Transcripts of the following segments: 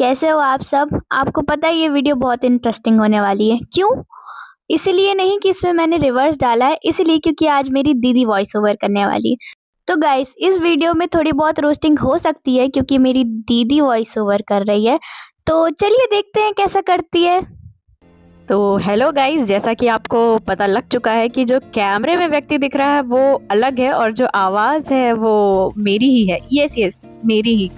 कैसे हो आप सब? आपको पता है ये वीडियो बहुत इंटरेस्टिंग होने वाली है। क्यों? इसलिए नहीं कि इसमें मैंने रिवर्स डाला है, इसलिए क्योंकि आज मेरी दीदी वॉइस ओवर करने वाली है। तो गाइस इस वीडियो में थोड़ी बहुत रोस्टिंग हो सकती है क्योंकि मेरी दीदी वॉइस ओवर कर रही है। तो चलिए देखते हैं कैसा करती है। तो हेलो गाइस, जैसा कि आपको पता लग चुका है कि जो कैमरे में व्यक्ति दिख रहा है वो अलग है और जो आवाज़ है वो मेरी ही है। यस मेरी ही।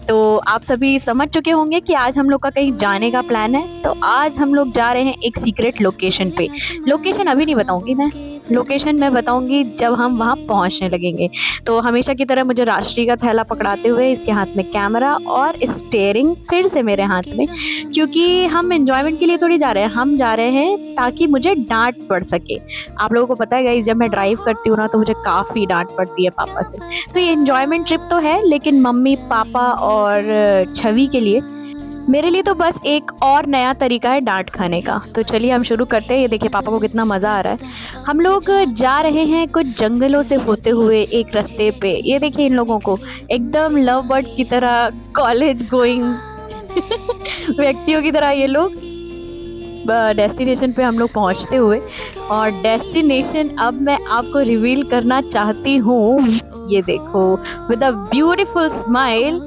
तो आप सभी समझ चुके होंगे कि आज हम लोग का कहीं जाने का प्लान है। तो आज हम लोग जा रहे हैं एक सीक्रेट लोकेशन पे। लोकेशन अभी नहीं बताऊंगी मैं, लोकेशन मैं बताऊंगी जब हम वहाँ पहुँचने लगेंगे। तो हमेशा की तरह मुझे राष्ट्रीय का थैला पकड़ाते हुए इसके हाथ में कैमरा और स्टीयरिंग फिर से मेरे हाथ में, क्योंकि हम एंजॉयमेंट के लिए थोड़ी जा रहे हैं, हम जा रहे हैं ताकि मुझे डांट पड़ सके। आप लोगों को पता है गाइस, जब मैं ड्राइव करती हूँ ना तो मुझे काफ़ी डांट पड़ती है पापा से। तो ये एंजॉयमेंट ट्रिप तो है, लेकिन मम्मी पापा और छवि के लिए, मेरे लिए तो बस एक और नया तरीका है डांट खाने का। तो चलिए हम शुरू करते हैं। ये देखिए पापा को कितना मज़ा आ रहा है। हम लोग जा रहे हैं कुछ जंगलों से होते हुए एक रास्ते पे। ये देखिए इन लोगों को एकदम लव बर्ड की तरह, कॉलेज गोइंग व्यक्तियों की तरह ये लोग डेस्टिनेशन पे हम लोग पहुंचते हुए। और डेस्टिनेशन अब मैं आपको रिवील करना चाहती हूँ। ये देखो, विद अ ब्यूटीफुल स्माइल।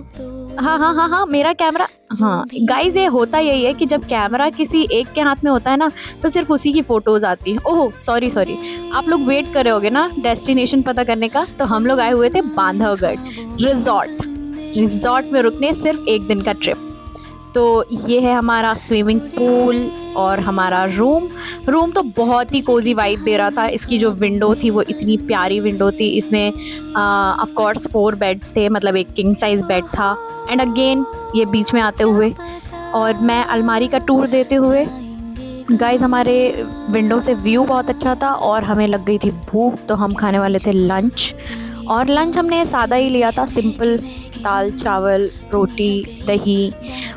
हाँ, मेरा कैमरा। हाँ गाइज, ये होता यही है कि जब कैमरा किसी एक के हाथ में होता है ना तो सिर्फ उसी की फ़ोटोज़ आती हैं। ओह सॉरी, आप लोग वेट कर रहे होगे ना डेस्टिनेशन पता करने का। तो हम लोग आए हुए थे बांधवगढ़ रिजॉर्ट में रुकने, सिर्फ एक दिन का ट्रिप। तो ये है हमारा स्विमिंग पूल और हमारा रूम तो बहुत ही कोजी वाइब दे रहा था। इसकी जो विंडो थी वो इतनी प्यारी विंडो थी। इसमें ऑफ कोर्स 4 बेड्स थे, मतलब एक किंग साइज बेड था। एंड अगेन ये बीच में आते हुए और मैं अलमारी का टूर देते हुए, गाइस हमारे विंडो से व्यू बहुत अच्छा था और हमें लग गई थी भूख। तो हम खाने वाले थे लंच, और लंच हमने सादा ही लिया था, सिंपल दाल चावल रोटी दही।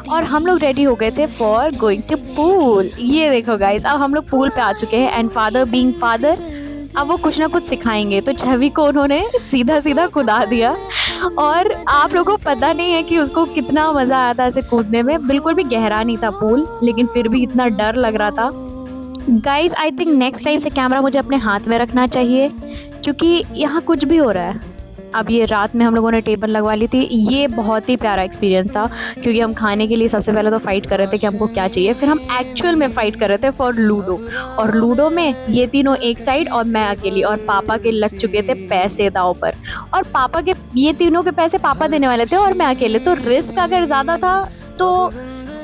और हम लोग रेडी हो गए थे फॉर गोइंग टू पूल। ये देखो गाइस, अब हम लोग पूल पे आ चुके हैं। एंड फादर बीइंग फादर, अब वो कुछ ना कुछ सिखाएंगे। तो छवि को उन्होंने सीधा कूदा दिया, और आप लोगों को पता नहीं है कि उसको कितना मज़ा आया था ऐसे कूदने में। बिल्कुल भी गहरा नहीं था पूल, लेकिन फिर भी इतना डर लग रहा था। Guys I think next time से कैमरा मुझे अपने हाथ में रखना चाहिए, क्योंकि यहाँ कुछ भी हो रहा है। अब ये रात में हम लोगों ने टेबल लगवा ली थी। ये बहुत ही प्यारा एक्सपीरियंस था, क्योंकि हम खाने के लिए सबसे पहले तो फ़ाइट कर रहे थे कि हमको क्या चाहिए, फिर हम एक्चुअल में फ़ाइट कर रहे थे फॉर लूडो। और लूडो में ये तीनों एक साइड और मैं अकेली, और पापा के लग चुके थे पैसे दाव पर। और पापा के ये तीनों के पैसे पापा देने वाले थे और मैं अकेले। तो रिस्क अगर ज़्यादा था तो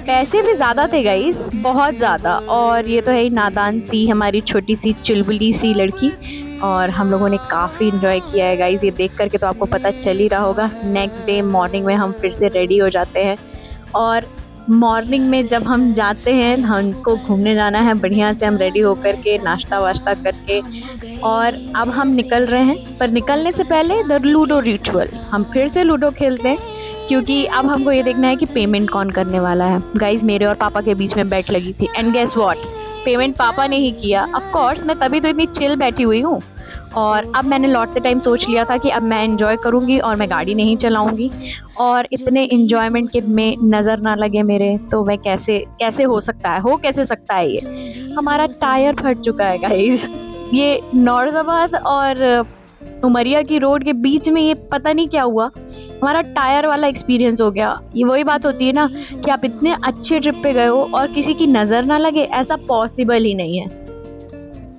पैसे भी ज़्यादा थे गाइस, बहुत ज़्यादा। और ये तो है ही नादान सी हमारी छोटी सी चुलबुली सी लड़की। और हम लोगों ने काफ़ी इन्जॉय किया है गाइस, ये देख करके तो आपको पता चल ही रहा होगा। नेक्स्ट डे मॉर्निंग में हम फिर से रेडी हो जाते हैं, और मॉर्निंग में जब हम जाते हैं, हमको घूमने जाना है बढ़िया से, हम रेडी होकर के नाश्ता वाश्ता करके, और अब हम निकल रहे हैं। पर निकलने से पहले द लूडो रिचुअल, हम फिर से लूडो खेलते हैं, क्योंकि अब हमको ये देखना है कि पेमेंट कौन करने वाला है। गाइस मेरे और पापा के बीच में बेट लगी थी, एंड गेस व्हाट, पेमेंट पापा ने ही किया। ऑफ कोर्स मैं तभी तो इतनी चिल बैठी हुई हूँ। और अब मैंने लौटते टाइम सोच लिया था कि अब मैं एंजॉय करूँगी और मैं गाड़ी नहीं चलाऊँगी, और इतने एंजॉयमेंट के में नज़र ना लगे मेरे। तो मैं कैसे हो सकता है ये हमारा टायर फट चुका है गाइस। ये नौरजाबाद और उमरिया की रोड के बीच में ये पता नहीं क्या हुआ, हमारा टायर वाला एक्सपीरियंस हो गया। ये वही बात होती है ना कि आप इतने अच्छे ट्रिप पे गए हो और किसी की नज़र ना लगे, ऐसा पॉसिबल ही नहीं है।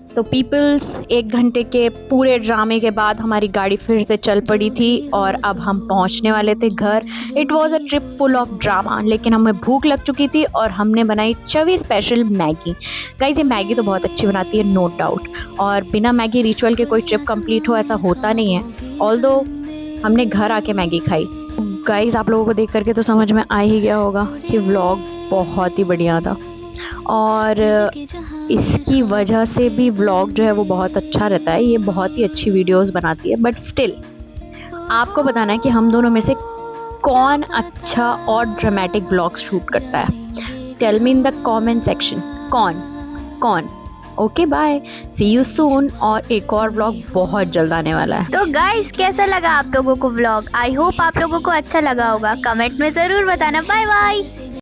तो पीपल्स, 1 घंटे के पूरे ड्रामे के बाद हमारी गाड़ी फिर से चल पड़ी थी, और अब हम पहुंचने वाले थे घर। It was a trip full of drama, लेकिन हमें भूख लग चुकी थी और हमने बनाई छवि स्पेशल मैगी। गाइस ये मैगी तो बहुत अच्छी बनाती है, नो डाउट, और बिना मैगी रिचुअल के कोई ट्रिप कंप्लीट हो ऐसा होता नहीं है। ऑल्दो हमने घर आके मैगी खाई। गाइस आप लोगों को देख करके तो समझ में आ ही गया होगा कि व्लॉग बहुत ही बढ़िया था, और इसकी वजह से भी व्लॉग जो है वो बहुत अच्छा रहता है। ये बहुत ही अच्छी वीडियोस बनाती है, बट स्टिल आपको बताना है कि हम दोनों में से कौन अच्छा और ड्रामेटिक व्लॉग शूट करता है। Tell me in the comment section, कौन। Okay bye, see you soon, और एक और व्लॉग बहुत जल्द आने वाला है। तो गाइस कैसा लगा आप लोगों को व्लॉग? आई होप आप लोगों को अच्छा लगा होगा। कमेंट में ज़रूर बताना। Bye bye.